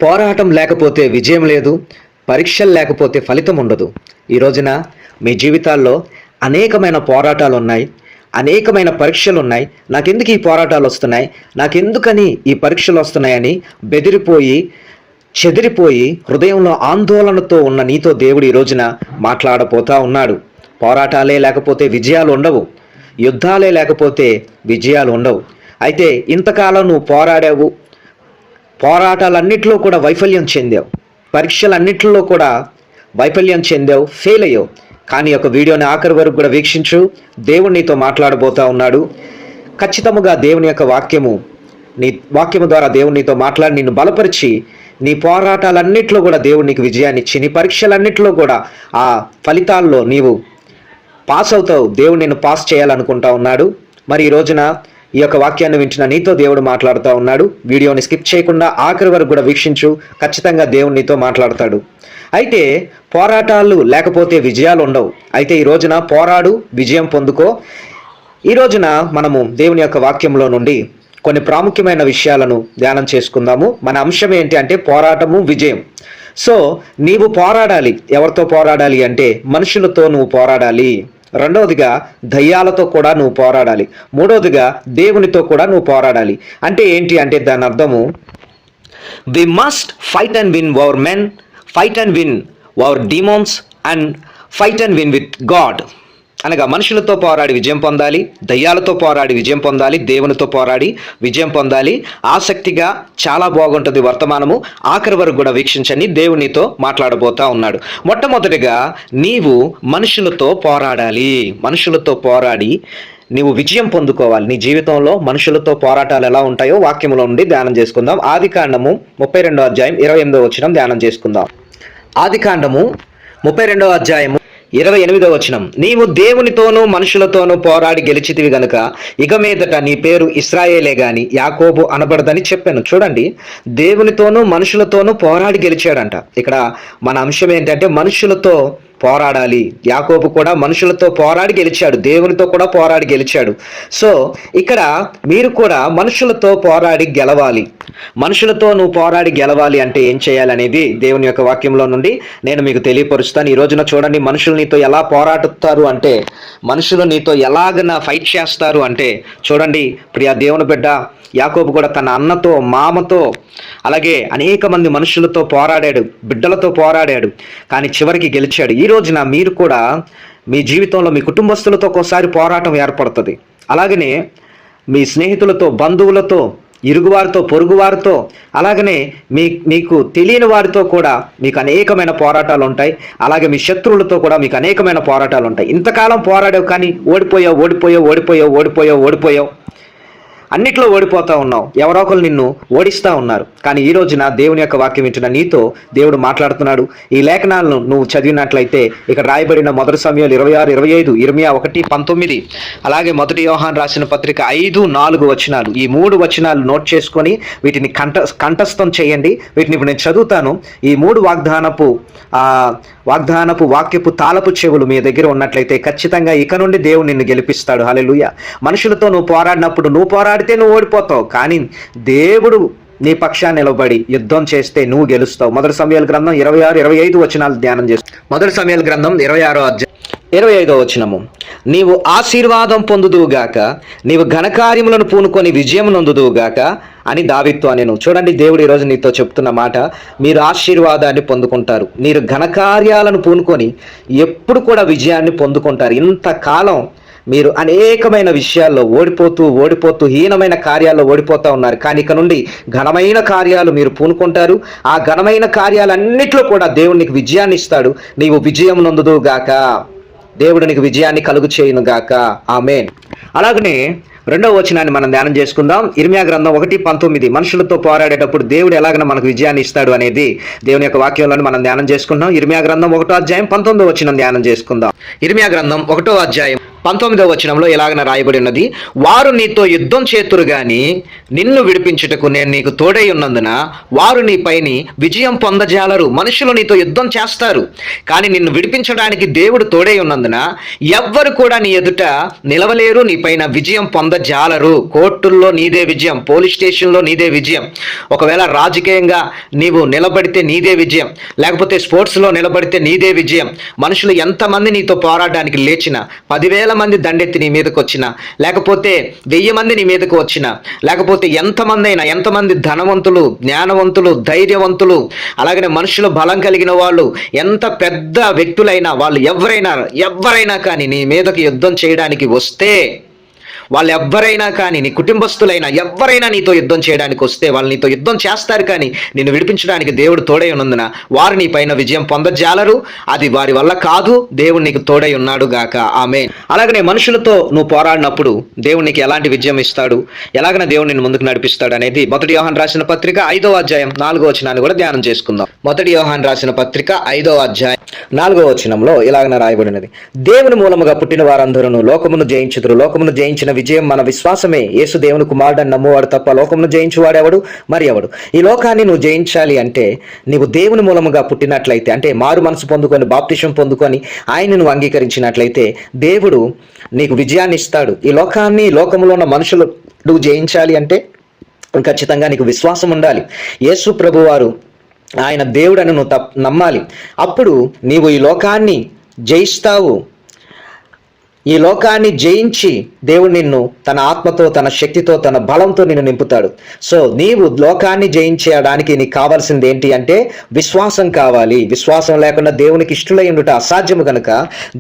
పోరాటం లేకపోతే విజయం లేదు, పరీక్షలు లేకపోతే ఫలితం ఉండదు. ఈ రోజున మీ జీవితాల్లో అనేకమైన పోరాటాలు ఉన్నాయి, అనేకమైన పరీక్షలు ఉన్నాయి. నాకెందుకు ఈ పోరాటాలు వస్తున్నాయి, నాకెందుకని ఈ పరీక్షలు వస్తున్నాయని బెదిరిపోయి చెదిరిపోయి హృదయంలో ఆందోళనతో ఉన్న నీతో దేవుడు ఈ రోజున మాట్లాడపోతా ఉన్నాడు. పోరాటాలే లేకపోతే విజయాలు ఉండవు, యుద్ధాలే లేకపోతే విజయాలు ఉండవు. అయితే ఇంతకాలం నువ్వు పోరాడావు, పోరాటాలన్నింటిలో కూడా వైఫల్యం చెందావు, పరీక్షలన్నింటిలో కూడా వైఫల్యం చెందావు, ఫెయిల్ అయ్యావు. కానీ ఒక వీడియోని ఆఖరి వరకు కూడా వీక్షించు. దేవుడు నీతో మాట్లాడబోతా ఉన్నాడు. ఖచ్చితంగా దేవుని యొక్క వాక్యము ద్వారా దేవుడు నీతో మాట్లాడి నిన్ను బలపరిచి నీ పోరాటాలన్నింటిలో కూడా దేవుడు నీకు విజయాన్ని ఇచ్చి నీ పరీక్షలన్నింటిలో కూడా ఆ ఫలితాల్లో నీవు పాస్ అవుతావు. దేవుడు నిన్ను పాస్ చేయాలనుకుంటా ఉన్నాడు. మరి ఈ రోజున ఈ యొక్క వాక్యాన్ని వింటున్న నీతో దేవుడు మాట్లాడుతూ ఉన్నాడు. వీడియోని స్కిప్ చేయకుండా ఆఖరి వరకు కూడా వీక్షించు. ఖచ్చితంగా దేవుడు నీతో మాట్లాడతాడు. అయితే పోరాటాలు లేకపోతే విజయాలు ఉండవు. అయితే ఈ రోజున పోరాడు, విజయం పొందుకో. ఈ రోజున మనము దేవుని యొక్క వాక్యంలో నుండి కొన్ని ప్రాముఖ్యమైన విషయాలను ధ్యానం చేసుకుందాము. మన అంశం ఏంటి అంటే పోరాటము, విజయం. సో నీవు పోరాడాలి. ఎవరితో పోరాడాలి అంటే మనుషులతో నువ్వు పోరాడాలి. రెండవదిగా దయ్యాలతో కూడా నువ్వు పోరాడాలి. మూడవదిగా దేవునితో కూడా నువ్వు పోరాడాలి. అంటే ఏంటి అంటే దాని అర్థము, we must fight and win our men, fight and win our demons and fight and win with God. అనగా మనుషులతో పోరాడి విజయం పొందాలి, దయ్యాలతో పోరాడి విజయం పొందాలి, దేవునితో పోరాడి విజయం పొందాలి. ఆసక్తిగా చాలా బాగుంటుంది వర్తమానము. ఆఖరి వరకు కూడా వీక్షించని దేవునితో మాట్లాడబోతా ఉన్నాడు. మొట్టమొదటిగా నీవు మనుషులతో పోరాడాలి. మనుషులతో పోరాడి నీవు విజయం పొందుకోవాలి. నీ జీవితంలో మనుషులతో పోరాటాలు ఎలా ఉంటాయో వాక్యంలో నుండి ధ్యానం చేసుకుందాం. ఆదికాండము 32వ అధ్యాయం 28వ వచనం ధ్యానం చేసుకుందాం. ఆదికాండము 32వ అధ్యాయము 28వ వచనం, నీవు దేవునితోనూ మనుషులతోనూ పోరాడి గెలిచితివి గనుక ఇక మీదట నీ పేరు ఇశ్రాయేలే గాని యాకోబు అనబడదని చెప్పాను. చూడండి, దేవునితోనూ మనుషులతోనూ పోరాడి గెలిచాడంట. ఇక్కడ మన అంశం ఏంటంటే మనుషులతో పోరాడాలి. యాకోబు కూడా మనుషులతో పోరాడి గెలిచాడు, దేవునితో కూడా పోరాడి గెలిచాడు. సో ఇక్కడ మీరు కూడా మనుషులతో పోరాడి గెలవాలి. మనుషులతో నువ్వు పోరాడి గెలవాలి అంటే ఏం చేయాలనేది దేవుని యొక్క వాక్యంలో నుండి నేను మీకు తెలియపరుస్తాను. ఈ రోజున చూడండి, మనుషులు నీతో ఎలా పోరాడుతారు అంటే, మనుషులు నీతో ఎలాగన ఫైట్ చేస్తారు అంటే, చూడండి ప్రియా దేవుని బిడ్డ యాకోబు కూడా తన అన్నతో, మామతో, అలాగే అనేక మంది మనుషులతో పోరాడాడు, బిడ్డలతో పోరాడాడు, కానీ చివరికి గెలిచాడు. ఈ రోజున మీరు కూడా మీ జీవితంలో మీ కుటుంబస్తులతో ఒకసారి పోరాటం ఏర్పడుతుంది. అలాగనే మీ స్నేహితులతో, బంధువులతో, ఇరుగువారితో, పొరుగువారితో, అలాగనే మీకు తెలియని వారితో కూడా మీకు అనేకమైన పోరాటాలు ఉంటాయి. అలాగే మీ శత్రువులతో కూడా మీకు అనేకమైన పోరాటాలు ఉంటాయి. ఇంతకాలం పోరాడావు కానీ ఓడిపోయావు. అన్నిట్లో ఓడిపోతూ ఉన్నావు. ఎవరో ఒకరు నిన్ను ఓడిస్తూ ఉన్నారు. కానీ ఈ రోజున దేవుని యొక్క వాక్యం వింటున్న నీతో దేవుడు మాట్లాడుతున్నాడు. ఈ లేఖనాలను నువ్వు చదివినట్లయితే ఇక్కడ రాయబడిన మొదటి సమయాలు 26, 25, ఇర్మియా 1:19, అలాగే మొదటి యోహాను రాసిన పత్రిక 5-4 వచనాలు, ఈ 3 వచనాలు నోట్ చేసుకొని వీటిని కంఠస్థం చేయండి. వీటిని ఇప్పుడు నేను చదువుతాను. ఈ 3 వాగ్దానపు వాక్యపు తాళపు చెవులు మీ దగ్గర ఉన్నట్లయితే ఖచ్చితంగా ఇక నుండి దేవుడు నిన్ను గెలిపిస్తాడు. హల్లెలూయా. మనుషులతో నువ్వు పోరాడినప్పుడు నువ్వు పోరాడితే నువ్వు ఓడిపోతావు, కానీ దేవుడు నీ పక్షాన్ని నిలబడి యుద్ధం చేస్తే నువ్వు గెలుస్తావు. మొదటి సమయాల గ్రంథం 26, 25 వచనాలు ధ్యానం చేస్తావు. మొదటి సమయాల గ్రంథం 26వ అధ్యాయం 25వ వచనము, నీవు ఆశీర్వాదం పొందుదువుగాక, నీవు ఘనకార్యములను పూనుకొని విజయం నొందుదువుగాక అని దావీదుతో అనెను. చూడండి, దేవుడు ఈరోజు నీతో చెప్తున్న మాట, మీరు ఆశీర్వాదాన్ని పొందుకుంటారు, మీరు ఘనకార్యాలను పూనుకొని ఎప్పుడు కూడా విజయాన్ని పొందుకుంటారు. ఇంతకాలం మీరు అనేకమైన విషయాల్లో ఓడిపోతూ హీనమైన కార్యాల్లో ఓడిపోతూ ఉన్నారు. కానీ ఇక నుండి ఘనమైన కార్యాలు మీరు పూనుకుంటారు. ఆ ఘనమైన కార్యాలన్నిట్లో కూడా దేవుడు నీకు విజయాన్ని ఇస్తాడు. నీవు విజయం నొందుదువుగాక, దేవుడు నీకు విజయాన్ని కలుగు చేయును గాక. ఆమేన్. అలాగనే 2వ వచనాన్ని మనం ధ్యానం చేసుకుందాం. ఇర్మియా గ్రంథం 1:19, మనుషులతో పోరాడేటప్పుడు దేవుడు ఎలాగైనా మనకు విజయాన్ని ఇస్తాడు అనేది దేవుని యొక్క వాక్యంలో మనం ధ్యానం చేసుకుందాం. ఇర్మియా గ్రంథం 1వ అధ్యాయం 19వ వచనం ధ్యానం చేసుకుందాం. ఇర్మియా గ్రంథం 1వ అధ్యాయం 19వ వచనంలో ఇలాగన రాయబడి ఉన్నది, వారు నీతో యుద్ధం చేతురు గాని నిన్ను విడిపించుటకు నేను నీకు తోడై ఉన్నందున వారు నీపైని విజయం పొందజాలరు. మనుషులు నీతో యుద్ధం చేస్తారు, కానీ నిన్ను విడిపించడానికి దేవుడు తోడై ఉన్నందున ఎవ్వరు కూడా నీ ఎదుట నిలవలేరు, నీపైన విజయం పొందజాలరు. కోర్టుల్లో నీదే విజయం, పోలీస్ స్టేషన్లో నీదే విజయం, ఒకవేళ రాజకీయంగా నీవు నిలబడితే నీదే విజయం, లేకపోతే స్పోర్ట్స్లో నిలబడితే నీదే విజయం. మనుషులు ఎంతమంది నీతో పోరాడడానికి లేచినా, 10,000 మంది దండెత్తి నీ మీదకి వచ్చినా, లేకపోతే 1000 మంది నీ మీదకి వచ్చినా, లేకపోతే ఎంతమంది ధనవంతులు, జ్ఞానవంతులు, ధైర్యవంతులు, అలాగనే మనుషులు బలం కలిగిన వాళ్ళు, ఎంత పెద్ద వ్యక్తులైనా వాళ్ళు ఎవరైనా కానీ నీ మీదకి యుద్ధం చేయడానికి వస్తే, వాళ్ళు ఎవ్వరైనా కానీ నీ కుటుంబస్తులైనా ఎవరైనా నీతో యుద్ధం చేయడానికి వస్తే వాళ్ళు నీతో యుద్ధం చేస్తారు, కానీ నిన్ను విడిపించడానికి దేవుడు తోడై ఉన్నందున వారు నీ పైన విజయం పొందజాలరు. అది వారి వల్ల కాదు, దేవుడు నీకు తోడై ఉన్నాడు గాక. ఆమేన్. అలాగనే మనుషులతో నువ్వు పోరాడినప్పుడు దేవుడు నీకు ఎలాంటి విజయం ఇస్తాడు, ఎలాగనే దేవుడు నిన్ను ముందుకు నడిపిస్తాడు అనేది 1 యోహాను రాసిన పత్రిక 5వ అధ్యాయం 4వ వచనాన్ని కూడా ధ్యానం చేసుకుందాం. 1 యోహాను రాసిన పత్రిక 5వ అధ్యాయం 4వ వచనంలో ఇలాగన రాయబడినది, దేవుని మూలముగా పుట్టిన వారందరూ లోకమును జయించుదురు, లోకమును జయించిన విజయం మన విశ్వాసమే. యేసు దేవుని కుమారుడని నమ్మువాడు తప్ప లోకమును జయించువాడెవడు మరి ఎవడు? ఈ లోకాన్ని నువ్వు జయించాలి అంటే నీవు దేవుని మూలముగా పుట్టినట్లయితే, అంటే మారు మనసు పొందుకొని బాప్తిసం పొందుకొని ఆయన నువ్వు అంగీకరించినట్లయితే దేవుడు నీకు విజయాన్ని ఇస్తాడు. ఈ లోకములో ఉన్న మనుషులు నువ్వు జయించాలి అంటే ఖచ్చితంగా నీకు విశ్వాసం ఉండాలి. యేసు ప్రభు వారు ఆయన దేవుడని నువ్వు నమ్మాలి. అప్పుడు నీవు ఈ లోకాన్ని జయిస్తావు. ఈ లోకాన్ని జయించి దేవుడు నిన్ను తన ఆత్మతో, తన శక్తితో, తన బలంతో నిన్ను నింపుతాడు. సో నీవు లోకాన్ని జయించడానికి నీకు కావాల్సింది ఏంటి అంటే విశ్వాసం కావాలి. విశ్వాసం లేకుండా దేవునికి ఇష్టలై ఉండుట అసాధ్యము కనుక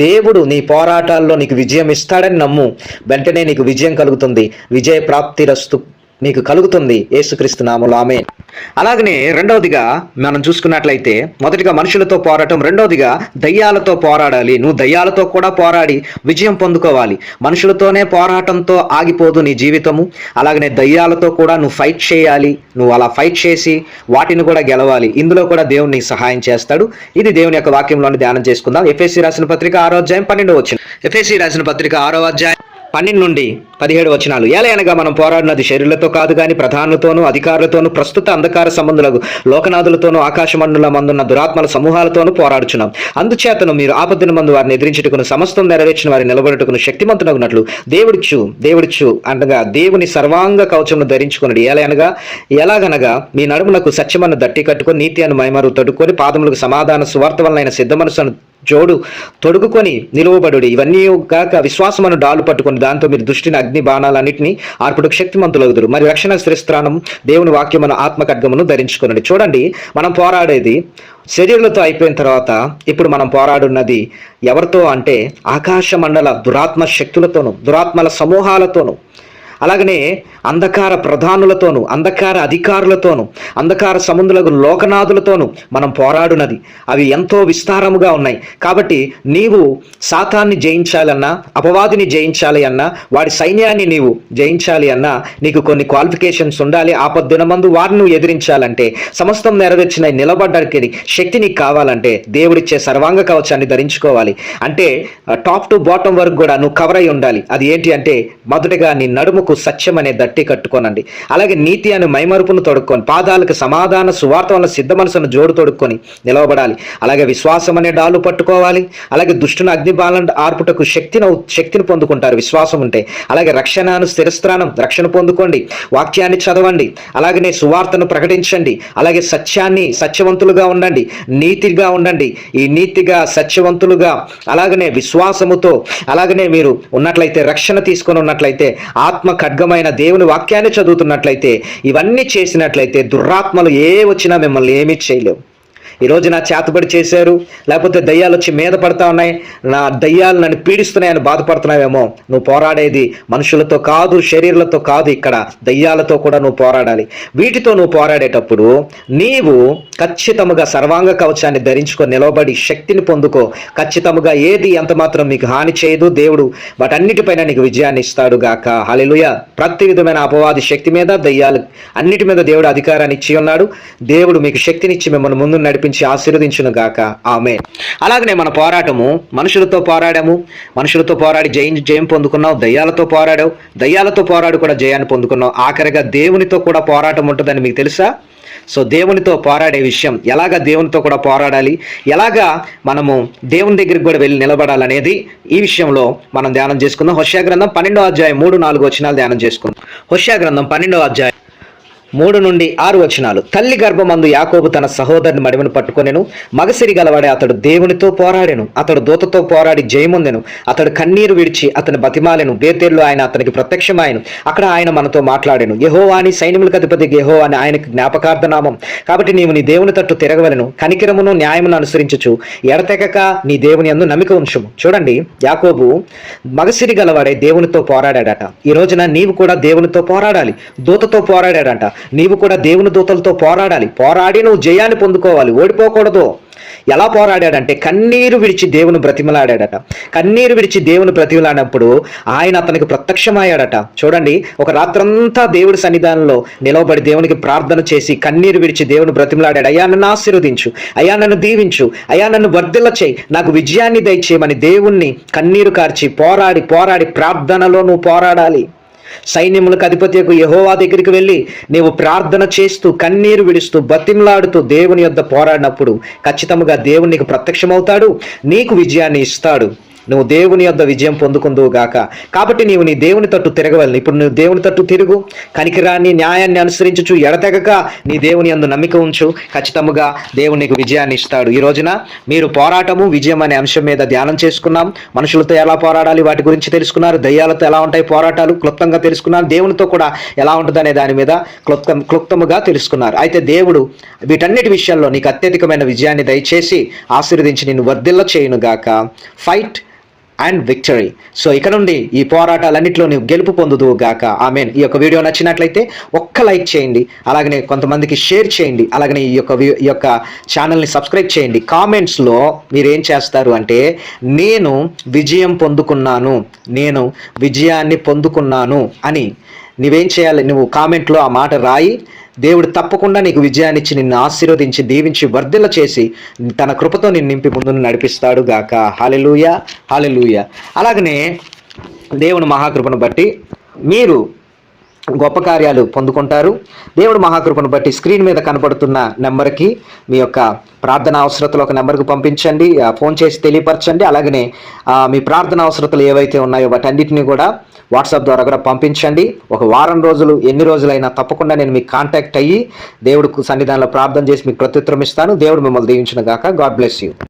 దేవుడు నీ పోరాటాల్లో నీకు విజయం ఇస్తాడని నమ్ము. వెంటనే నీకు విజయం కలుగుతుంది. విజయ ప్రాప్తిరస్తు మీకు కలుగుతుంది యేసుక్రీస్తు నామములో. ఆమేన్. అలాగనే రెండవదిగా మనం చూసుకున్నట్లయితే, మొదటిగా మనుషులతో పోరాటం, రెండవదిగా దయ్యాలతో పోరాడాలి. నువ్వు దయ్యాలతో కూడా పోరాడి విజయం పొందుకోవాలి. మనుషులతోనే పోరాటంతో ఆగిపోదు నీ జీవితము. అలాగనే దయ్యాలతో కూడా నువ్వు ఫైట్ చేయాలి. నువ్వు అలా ఫైట్ చేసి వాటిని కూడా గెలవాలి. ఇందులో కూడా దేవుడు నీకు సహాయం చేస్తాడు. ఇది దేవుని యొక్క వాక్యంలోని ధ్యానం చేసుకుందాం. ఎఫెసీ రాసిన పత్రిక 6వ అధ్యాయం 12వ వచనం. ఎఫెసీ రాసిన పత్రిక 6వ అధ్యాయం 12 నుండి 17 వచనాలు. ఏలయనగా మనం పోరాడినది శరీరులతో కాదు గాని ప్రధానులతోనూ, అధికారులతోనూ, ప్రస్తుత అంధకార సంబంధులకు, లోకనాథులతోనూ, ఆకాశమండల మందున్న దురాత్మల సమూహాలతోనూ పోరాడుచున్నాం. అందుచేతను మీరు ఆపత్తిన మందు వారిని ఎదిరించుటకును, సమస్తం నెరవేర్చిన వారిని నిలబడుటకును శక్తిమంతునగునట్లు దేవుడిచ్చు అనగా దేవుని సర్వాంగ కవచమును ధరించుకున్నాడు. ఎలాగనగా మీ నడుములకు సత్యమను దట్టి కట్టుకొని, నీతి అను మైమరు తొడుక్కొని, పాదములకు సమాధాన సువార్త వలన సిద్ధ మనసును జోడు తొడుగుకొని నిలువబడు. ఇవన్నీ కాక విశ్వాసమును డాలు పట్టుకొని దాంతో మీరు దుష్టిని అగ్ని బాణాలన్నింటినీ ఆర్పుటకు శక్తిమంతులగుదురు. మరి రక్షణ శిరస్త్రానం దేవుని వాక్యమును ఆత్మ ఖడ్గమును ధరించుకునండి. చూడండి, మనం పోరాడేది శరీరులతో అయిపోయిన తర్వాత ఇప్పుడు మనం పోరాడున్నది ఎవరితో అంటే ఆకాశ మండల దురాత్మ శక్తులతోనూ, దురాత్మల సమూహాలతోనూ, అలాగనే అంధకార ప్రధానులతోనూ, అంధకార అధికారులతోనూ, అంధకార సముద్రులకు లోకనాథులతోనూ మనం పోరాడునది. అవి ఎంతో విస్తారముగా ఉన్నాయి. కాబట్టి నీవు సాతాన్ని జయించాలన్నా, అపవాదిని జయించాలి అన్నా, వాడి సైన్యాన్ని నీవు జయించాలి అన్నా నీకు కొన్ని క్వాలిఫికేషన్స్ ఉండాలి. ఆపద్దినమందు వారిని నువ్వు ఎదిరించాలంటే, సమస్తం నెరవేర్చిన నిలబడ్డానికి శక్తి నీకు కావాలంటే దేవుడిచ్చే సర్వాంగ కవచాన్ని ధరించుకోవాలి. అంటే టాప్ టు బాటం వరకు కూడా నువ్వు కవర్ అయి ఉండాలి. అది ఏంటి అంటే, మొదటగా నీ నడుముకు సత్యం అనే దట్టి కట్టుకోనండి. అలాగే నీతి అనే మైమరుపును తొడుక్కొని, పాదాలకు సమాధాన సువార్త వల్ల సిద్ధ మనసును జోడు తొడుక్కొని నిలవబడాలి. అలాగే విశ్వాసం అనే డాలు పట్టుకోవాలి. అలాగే దుష్టుని అగ్నిబాలను ఆర్పుటకు శక్తిని పొందుకుంటారు విశ్వాసం ఉంటే. అలాగే రక్షణను స్థిరస్థానం, రక్షణ పొందుకోండి. వాక్యాన్ని చదవండి. అలాగనే సువార్తను ప్రకటించండి. అలాగే సత్యవంతులుగా ఉండండి, నీతిగా ఉండండి. ఈ నీతిగా, సత్యవంతులుగా, అలాగనే విశ్వాసముతో అలాగనే మీరు ఉన్నట్లయితే, రక్షణ తీసుకొని ఉన్నట్లయితే, ఆత్మ ఖడ్గమైన దేవుని వాక్యాన్ని చదువుతున్నట్లయితే, ఇవన్నీ చేసినట్లయితే దురాత్మలు వచ్చినా మిమ్మల్ని ఏమీ చేయలేవు. ఈరోజు నా చేతబడి చేశారు, లేకపోతే దయ్యాలు వచ్చి మీద పడతా ఉన్నాయి, నా దయ్యాలు నన్ను పీడిస్తున్నాయని బాధపడుతున్నావేమో. నువ్వు పోరాడేది మనుషులతో కాదు, శరీరాలతో కాదు, ఇక్కడ దయ్యాలతో కూడా నువ్వు పోరాడాలి. వీటితో నువ్వు పోరాడేటప్పుడు నీవు ఖచ్చితముగా సర్వాంగ కవచాన్ని ధరించుకొని నిలవబడి శక్తిని పొందుకో. ఖచ్చితముగా ఏది ఎంత మాత్రం మీకు హాని చేయదు. దేవుడు వాటన్నిటిపైన నీకు విజయాన్ని ఇస్తాడు గాక. హల్లెలూయా. ప్రతి విధమైన అపవాది శక్తి మీద, దయ్యాలు అన్నిటి మీద దేవుడు అధికారాన్ని ఇచ్చి ఉన్నాడు. దేవుడు మీకు శక్తినిచ్చి మిమ్మల్ని ముందు నడిపి నడిపించి ఆశీర్వదించును గాక. ఆమేన్. అలాగనే మన పోరాటము మనుషులతో పోరాడి జయం పొందుకున్నావు. దయ్యాలతో పోరాడు కూడా జయాన్ని పొందుకున్నావు. ఆఖరిగా దేవునితో కూడా పోరాటం ఉంటుందని మీకు తెలుసా? సో దేవునితో పోరాడే విషయం, ఎలాగా దేవునితో కూడా పోరాడాలి, ఎలాగా మనము దేవుని దగ్గరికి కూడా వెళ్ళి నిలబడాలనేది ఈ విషయంలో మనం ధ్యానం చేసుకుందాం. హోషేయ గ్రంథం 12వ అధ్యాయం 3-4 వచనాలు ధ్యానం చేసుకుందాం. హోషేయ గ్రంథం 12వ అధ్యాయం 3-6 వచనాలు. తల్లి గర్భమందు యాకోబు తన సహోదరుని మడిమను పట్టుకొనెను. మగసిరి గలవాడే అతడు దేవునితో పోరాడెను. అతడు దూతతో పోరాడి జయముందెను. అతడు కన్నీరు విడిచి అతని బతిమాలెను. బేతేల్లో ఆయన అతనికి ప్రత్యక్షమాయను. అక్కడ ఆయన మనతో మాట్లాడెను. యెహోవా అని సైన్యములకు అధిపతి యెహోవా అని ఆయనకు జ్ఞాపకార్థనామం. కాబట్టి నీవు నీ దేవుని తట్టు తిరగవలెను. కనికిరమును న్యాయమును అనుసరించుచు ఎడతెగక నీ దేవుని యందు నమ్మిక ఉంచుము. చూడండి, యాకోబు మగసిరి గలవాడే దేవునితో పోరాడాడట. ఈ రోజున నీవు కూడా దేవునితో పోరాడాలి. దూతతో పోరాడాడట. నీవు కూడా దేవుని దూతలతో పోరాడి నువ్వు జయాన్ని పొందుకోవాలి, ఓడిపోకూడదు. ఎలా పోరాడాడంటే కన్నీరు విడిచి దేవుని బ్రతిమలాడాడట. కన్నీరు విడిచి దేవుని బ్రతిమలాడినప్పుడు ఆయన అతనికి ప్రత్యక్షమయ్యాడట. చూడండి, ఒక రాత్రంతా దేవుడి సన్నిధానంలో నిలవబడి దేవునికి ప్రార్థన చేసి కన్నీరు విడిచి దేవుని బ్రతిమలాడాడు. అయ్యా నన్ను ఆశీర్వదించు, అయ్యా నన్ను దీవించు, అయ్యా నన్ను వర్ధిల్ల చేయి, నాకు విజయాన్ని దయచేయమని దేవుణ్ణి కన్నీరు కార్చి పోరాడి ప్రార్థనలో నువ్వు పోరాడాలి. సైన్యములకు అధిపతియకు యెహోవా దగ్గరికి వెళ్ళి నీవు ప్రార్థన చేస్తూ కన్నీరు విడుస్తూ బతిమలాడుతూ దేవుని యొద్ద పోరాడినప్పుడు ఖచ్చితంగా దేవుడు నీకు ప్రత్యక్షమవుతాడు, నీకు విజయాన్ని ఇస్తాడు. నువ్వు దేవుని యొద్ద విజయం పొందుకుందువు గాక. కాబట్టి నీవు నీ దేవుని తట్టు తిరగవలను. ఇప్పుడు నువ్వు దేవుని తట్టు తిరుగు, కనికిరాన్ని న్యాయాన్ని అనుసరించుచు ఎడతెగక నీ దేవుని యందు నమ్మిక ఉంచు. ఖచ్చితంగా దేవుడు నీకు విజయాన్ని ఇస్తాడు. ఈ రోజున మీరు పోరాటము విజయం అనే అంశం మీద ధ్యానం చేసుకున్నాం. మనుషులతో ఎలా పోరాడాలి వాటి గురించి తెలుసుకున్నారు. దయ్యాలతో ఎలా ఉంటాయి పోరాటాలు క్లుప్తంగా తెలుసుకున్నారు. దేవునితో కూడా ఎలా ఉంటుందనే దాని మీద క్లుప్తముగా తెలుసుకున్నారు. అయితే దేవుడు వీటన్నిటి విషయాల్లో నీకు అత్యధికమైన విజయాన్ని దయచేసి ఆశీర్వదించి నిన్ను వర్ధిల్ల చేయును గాక. Fight and victory. సో ఇక నుండి ఈ పోరాటాలన్నింటిలో నువ్వు గెలుపు పొందుదువు గాక. ఆమేన్. ఈ యొక్క వీడియో నచ్చినట్లయితే ఒక్క లైక్ చేయండి, అలాగనే కొంతమందికి షేర్ చేయండి, అలాగనే ఈ యొక్క ఛానల్ని సబ్స్క్రైబ్ చేయండి. కామెంట్స్లో మీరు ఏం చేస్తారు అంటే నేను విజయం పొందుకున్నాను, నేను విజయాన్ని పొందుకున్నాను అని నువ్వేం చేయాలి, నువ్వు కామెంట్లో ఆ మాట రాయి. దేవుడు తప్పకుండా నీకు విజయాన్ని ఇచ్చి నిన్ను ఆశీర్వదించి దీవించి వర్ధిల్ల చేసి తన కృపతో నిన్ను నింపి ముందును నడిపిస్తాడు గాక. హల్లెలూయా, హల్లెలూయా. అలాగనే దేవుని మహాకృపను బట్టి మీరు గొప్ప కార్యాలు పొందుకుంటారు. దేవుడు మహాకృపను బట్టి స్క్రీన్ మీద కనపడుతున్న నెంబర్కి మీ యొక్క ప్రార్థన అవసరతలు ఒక నెంబర్కి పంపించండి, ఫోన్ చేసి తెలియపరచండి. అలాగనే మీ ప్రార్థన అవసరతలు ఏవైతే ఉన్నాయో వాటన్నిటిని కూడా వాట్సాప్ ద్వారా కూడా పంపించండి. ఒక వారం రోజులు ఎన్ని రోజులైనా తప్పకుండా నేను మీకు కాంటాక్ట్ అయ్యి దేవుడికి సన్నిధానంలో ప్రార్థన చేసి మీకు ప్రత్యుత్తరం ఇస్తాను. దేవుడు మిమ్మల్ని దీవించును గాక. God bless you.